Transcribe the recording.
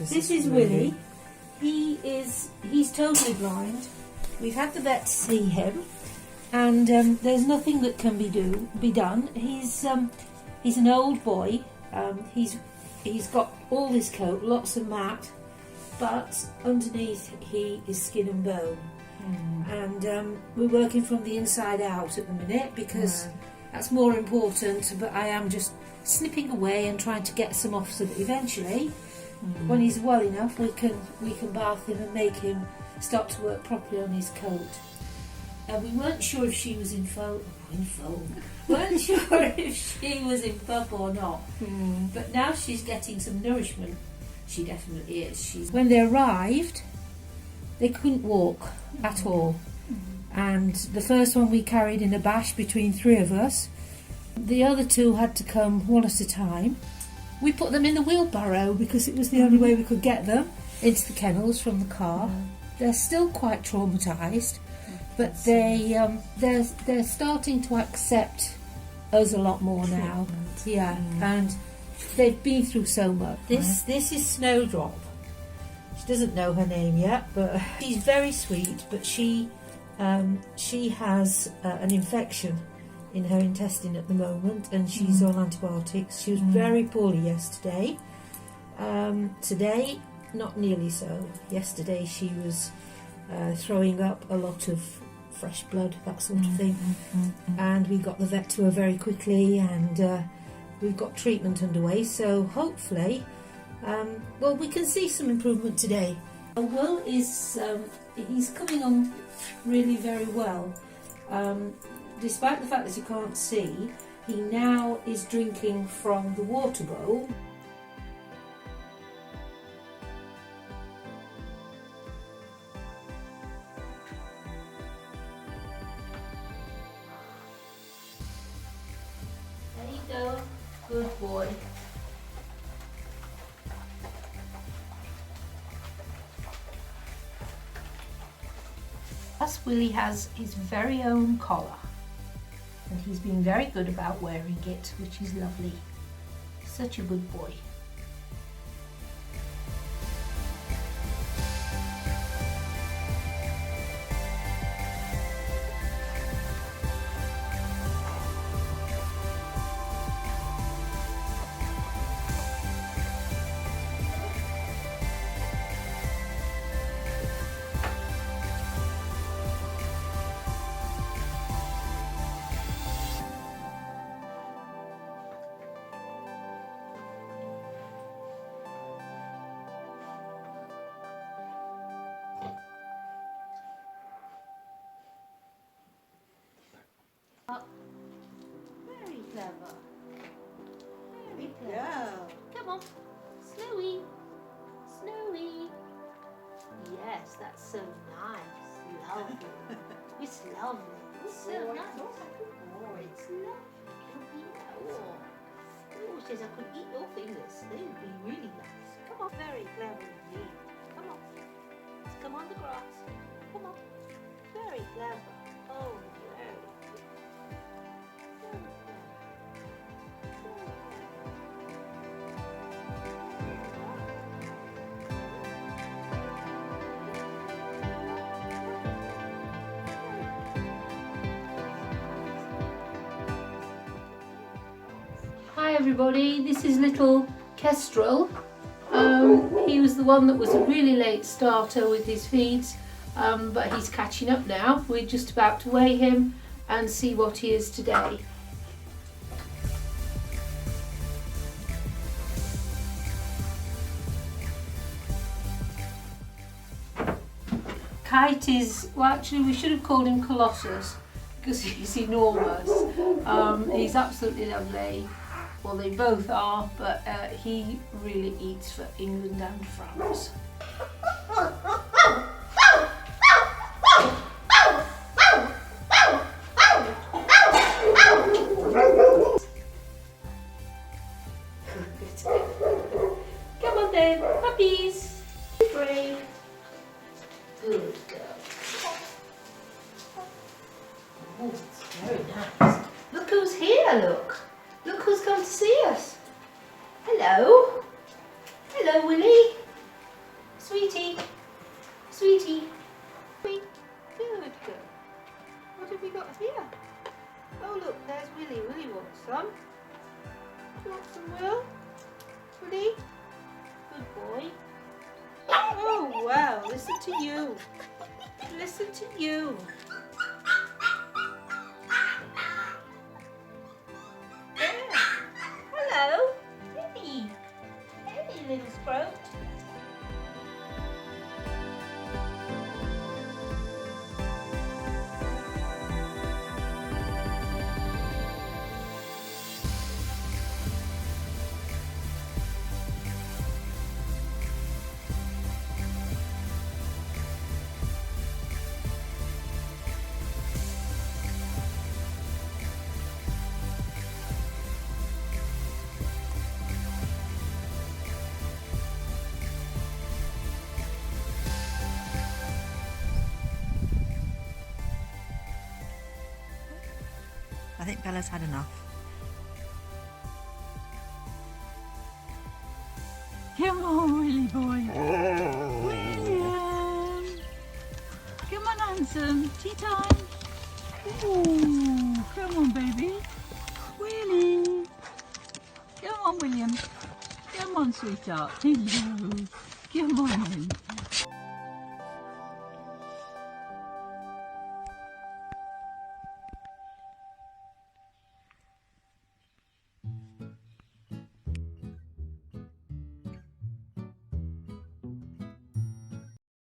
This is Willie. He's totally blind. We've had the vet see him, and there's nothing that can be done. He's an old boy. He's got all his coat, lots of mat, but underneath he is skin and bone. And we're working from the inside out at the minute because that's more important. But I am just snipping away and trying to get some off so that eventually, when he's well enough, we can bath him and make him start to work properly on his coat. We weren't sure if she was in weren't sure if she was in pup or not. But now she's getting some nourishment. She definitely is. When they arrived, they couldn't walk at all. And the first one we carried in a bash between three of us. The other two had to come one at a time. We put them in the wheelbarrow because it was the only way we could get them into the kennels from the car. They're still quite traumatised, but they're starting to accept us a lot more now. Yeah, and they've been through so much. This is Snowdrop. She doesn't know her name yet, but she's very sweet. But she has an infection in her intestine at the moment, and she's on antibiotics. She was very poorly yesterday. Today, not nearly so. Yesterday she was throwing up a lot of fresh blood, that sort of thing. And we got the vet to her very quickly, and we've got treatment underway. So hopefully, we can see some improvement today. Will is he's coming on really very well. Despite the fact that he can't see, he now is drinking from the water bowl. There you go, good boy. Plus, Willie has his very own collar. And he's been very good about wearing it, which is lovely. Such a good boy. Very clever. Very clever. Yeah. Come on. Snowy. Snowy. Yes, that's so nice. Lovely. It's lovely. It's so nice. It's lovely. Oh, she says I could eat your fingers. They would be really nice. Come on. Very clever indeed. Come on. Let's come on the grass. Come on. Very clever. Oh, very. Hi everybody, this is little Kestrel. He was the one that was a really late starter with his feeds, but he's catching up now. We're just about to weigh him and see what he is today. Kite is, well actually we should have called him Colossus because he's enormous. He's absolutely lovely. Well, they both are, but he really eats for England and France. Come on then, puppies. Brave. Good girl. Oh, it's very nice. Look who's here, look. Look who's come to see us. Hello. Hello, Willie. Sweetie. Sweetie. Good girl. What have we got here? Oh look, there's Willie. Willie wants some. Do you want some, Will? Willie? Good boy. Oh wow, listen to you. Listen to you. There. Hello. Hey. Hey, little sprout. I think Bella's had enough. Come on, Willie boy. William. Come on, handsome. Tea time. Ooh, come on, baby. Willie. Come on, William. Come on, sweetheart. Hello. Come on.